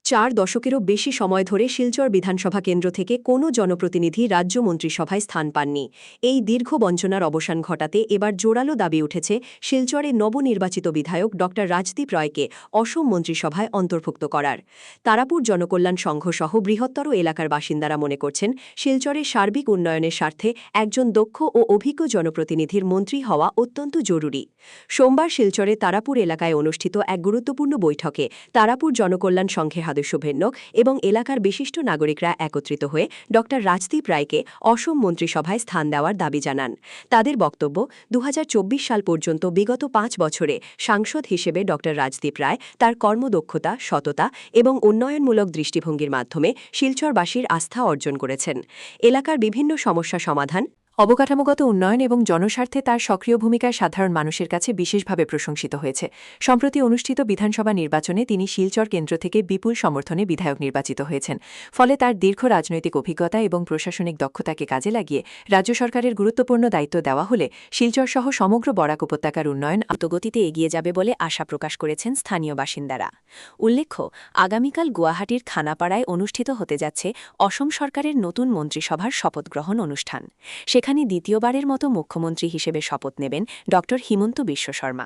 4 দশকেরও বেশি সময় ধরে শিলচর বিধানসভা কেন্দ্র থেকে কোনো জনপ্রতিনিধি রাজ্য মন্ত্রিসভায় স্থান পাননি। এই দীর্ঘ বঞ্চনার অবসান ঘটাতে এবার জোরালো দাবি উঠেছে শিলচরে নবনির্বাচিত বিধায়ক ড রাজদীপ রায়কে অসম মন্ত্রিসভায় অন্তর্ভুক্ত করার। তারাপুর জনকল্যাণ সংঘসহ বৃহত্তর এলাকার বাসিন্দারা মনে করছেন শিলচরের সার্বিক উন্নয়নের স্বার্থে একজন দক্ষ ও অভিজ্ঞ জনপ্রতিনিধির মন্ত্রী হওয়া অত্যন্ত জরুরি। সোমবার শিলচরে তারাপুর এলাকায় অনুষ্ঠিত এক গুরুত্বপূর্ণ বৈঠকে তারাপুর জনকল্যাণ সংঘের সদস্যভেন্নক এবং এলাকার বিশিষ্ট নাগরিকরা একত্রিত হয়ে ড রাজদীপ রায়কে অসম মন্ত্রিসভায় স্থান দেওয়ার দাবি জানান। তাদের বক্তব্য, ২০২৪ সাল পর্যন্ত বিগত ৫ বছরে সাংসদ হিসেবে ড রাজদীপ রায় তার কর্মদক্ষতা, সততা এবং উন্নয়নমূলক দৃষ্টিভঙ্গির মাধ্যমে শিলচরবাসীর আস্থা অর্জন করেছেন। এলাকার বিভিন্ন সমস্যা সমাধান, অবকাঠামোগত উন্নয়ন এবং জনস্বার্থে তার সক্রিয় ভূমিকায় সাধারণ মানুষের কাছে বিশেষভাবে প্রশংসিত হয়েছে। সম্প্রতি অনুষ্ঠিত বিধানসভা নির্বাচনে তিনি শিলচর কেন্দ্র থেকে বিপুল সমর্থনে বিধায়ক নির্বাচিত হয়েছেন। ফলে তার দীর্ঘ রাজনৈতিক অভিজ্ঞতা এবং প্রশাসনিক দক্ষতাকে কাজে লাগিয়ে রাজ্য সরকারের গুরুত্বপূর্ণ দায়িত্ব দেওয়া হলে শিলচরসহ সমগ্র বরাক উপত্যকার উন্নয়ন দ্রুতগতিতে এগিয়ে যাবে বলে আশা প্রকাশ করেছেন স্থানীয় বাসিন্দারা। উল্লেখ্য, আগামীকাল গুয়াহাটির খানাপাড়ায় অনুষ্ঠিত হতে যাচ্ছে অসম সরকারের নতুন মন্ত্রিসভার শপথগ্রহণ অনুষ্ঠান। সেখানে দ্বিতীয়বারের মতো মুখ্যমন্ত্রী হিসেবে শপথ নেবেন ড হিমন্ত বিশ্ব শর্মা।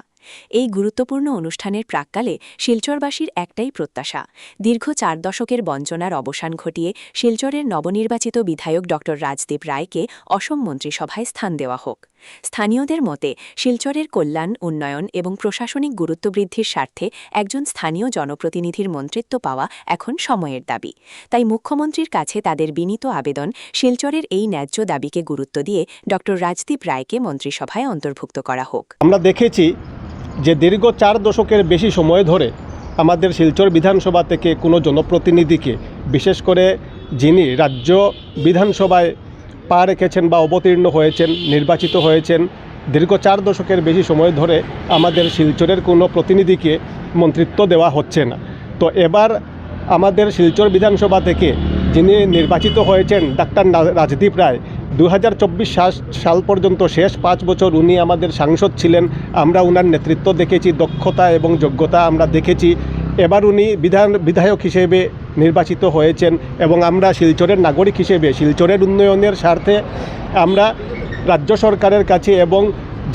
এই গুরুত্বপূর্ণ অনুষ্ঠানের প্রাক্কালে শিলচরবাসীর একটাই প্রত্যাশা, দীর্ঘ ৪ দশকের বঞ্চনার অবসান ঘটিয়ে শিলচরের নবনির্বাচিত বিধায়ক ড রাজদীপ রায়কে অসম মন্ত্রিসভায় স্থান দেওয়া হোক। স্থানীয়দের মতে শিলচরের কল্যাণ, উন্নয়ন এবং প্রশাসনিক গুরুত্ব বৃদ্ধির স্বার্থে একজন স্থানীয় জনপ্রতিনিধির মন্ত্রিত্ব পাওয়া এখন সময়ের দাবি। তাই মুখ্যমন্ত্রীর কাছে তাদের বিনীত আবেদন, শিলচরের এই ন্যায্য দাবিকে গুরুত্ব দিয়ে ড রাজদীপ রায়কে মন্ত্রিসভায় অন্তর্ভুক্ত করা হোক। আমরা দেখেছি যে দীর্ঘ ৪ দশকের বেশি সময় ধরে আমাদের শিলচর বিধানসভা থেকে কোনো জনপ্রতিনিধিকে, বিশেষ করে যিনি রাজ্য বিধানসভায় পা রেখেছেন বা অবতীর্ণ হয়েছেন, নির্বাচিত হয়েছেন, দীর্ঘ ৪ দশকের বেশি সময় ধরে আমাদের শিলচরের কোনো প্রতিনিধিকে মন্ত্রিত্ব দেওয়া হচ্ছে না। তো এবার আমাদের শিলচর বিধানসভা থেকে যিনি নির্বাচিত হয়েছেন ডাক্তার রাজদীপ রায়, ২০২৪ সাল পর্যন্ত শেষ ৫ বছর উনি আমাদের সাংসদ ছিলেন। আমরা উনার নেতৃত্ব দেখেছি, দক্ষতা এবং যোগ্যতা আমরা দেখেছি। এবার উনি বিধায়ক হিসেবে নির্বাচিত হয়েছেন এবং আমরা শিলচরের নাগরিক হিসেবে শিলচরের উন্নয়নের স্বার্থে আমরা রাজ্য সরকারের কাছে এবং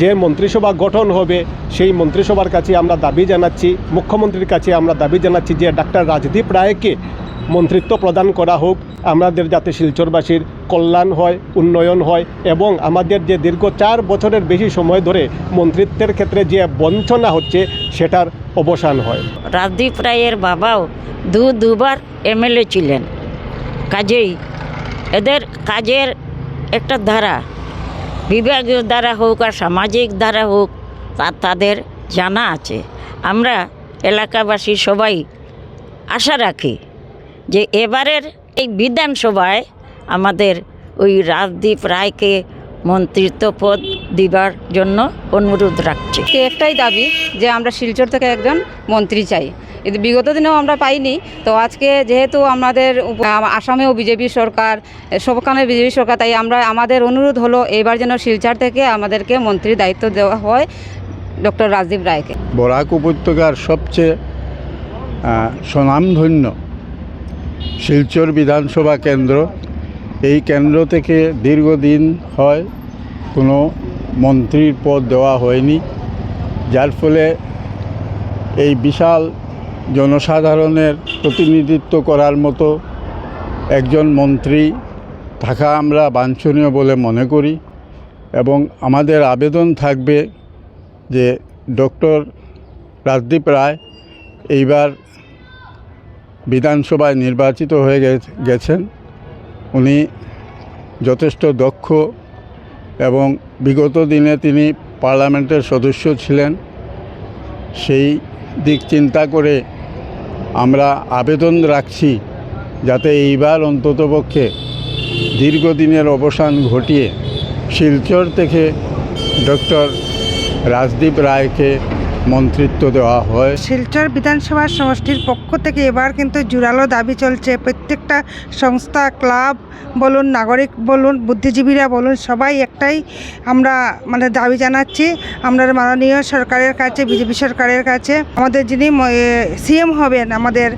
যে মন্ত্রিসভা গঠন হবে সেই মন্ত্রিসভার কাছে আমরা দাবি জানাচ্ছি, মুখ্যমন্ত্রীর কাছে আমরা দাবি জানাচ্ছি যে ডাক্তার রাজদীপ রায়কে মন্ত্রিত্ব প্রদান করা হোক, আমাদের যাতে শিলচরবাসীর কল্যাণ হয়, উন্নয়ন হয় এবং আমাদের যে দীর্ঘ ৪ বছরের বেশি সময় ধরে মন্ত্রিত্বের ক্ষেত্রে যে বঞ্চনা হচ্ছে সেটার অবসান হয়। রাজদীপ রায়ের বাবাও দুবার এমএলএ ছিলেন, কাজেই এদের কাজের একটা ধারা, বিভাগীয় দ্বারা হোক আর সামাজিক দ্বারা হোক, তাদের জানা আছে। আমরা এলাকাবাসী সবাই আশা রাখি যে এবারের এই বিধানসভায় আমাদের ওই রাজদীপ রায়কে মন্ত্রিত্ব পদ দিবার জন্য অনুরোধ রাখছি। একটাই দাবি যে আমরা শিলচর থেকে একজন মন্ত্রী চাই। কিন্তু বিগত দিনেও আমরা পাইনি, তো আজকে যেহেতু আমাদের আসামেও বিজেপি সরকার, সবখানে বিজেপি সরকার, তাই আমাদের অনুরোধ হলো এবার যেন শিলচর থেকে আমাদেরকে মন্ত্রীর দায়িত্ব দেওয়া হয় ডক্টর রাজদীপ রায়কে। বরাক উপত্যকার সবচেয়ে স্বনামধন্য শিলচর বিধানসভা কেন্দ্র, এই কেন্দ্র থেকে দীর্ঘদিন হয় কোনো মন্ত্রীর পদ দেওয়া হয়নি, যার ফলে এই বিশাল জনসাধারণের প্রতিনিধিত্ব করার মতো একজন মন্ত্রী থাকা আমরা বাঞ্ছনীয় বলে মনে করি এবং আমাদের আবেদন থাকবে যে ডক্টর রাজদীপ রায় এইবার বিধানসভায় নির্বাচিত হয়ে গেছেন। উনি যথেষ্ট দক্ষ এবং বিগত দিনে তিনি পার্লামেন্টের সদস্য ছিলেন। সেই দিক চিন্তা করে আমরা আবেদন রাখছি যাতে এইবার অন্ততপক্ষে দীর্ঘদিনের অবসান ঘটিয়ে শিলচর থেকে ডক্টর রাজদীপ রায়কে মন্ত্রিত্ব দেওয়া হয়। শিলচর বিধানসভা সমষ্টির পক্ষ থেকে এবার কিন্তু জোরালো দাবি চলছে। প্রত্যেকটা সংস্থা, ক্লাব বলুন, নাগরিক বলুন, বুদ্ধিজীবীরা বলুন, সবাই একটাই আমরা দাবি জানাচ্ছি আমরা মাননীয় সরকারের কাছে, বিজেপি সরকারের কাছে, আমাদের যিনি সিএম হবেন আমাদের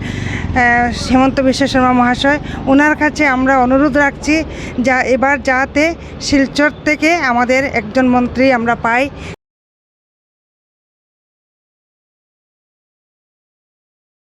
হেমন্ত বিশ্ব শর্মা মহাশয়, ওনার কাছে আমরা অনুরোধ রাখছি যা এবার যাতে শিলচর থেকে আমাদের একজন মন্ত্রী আমরা পাই।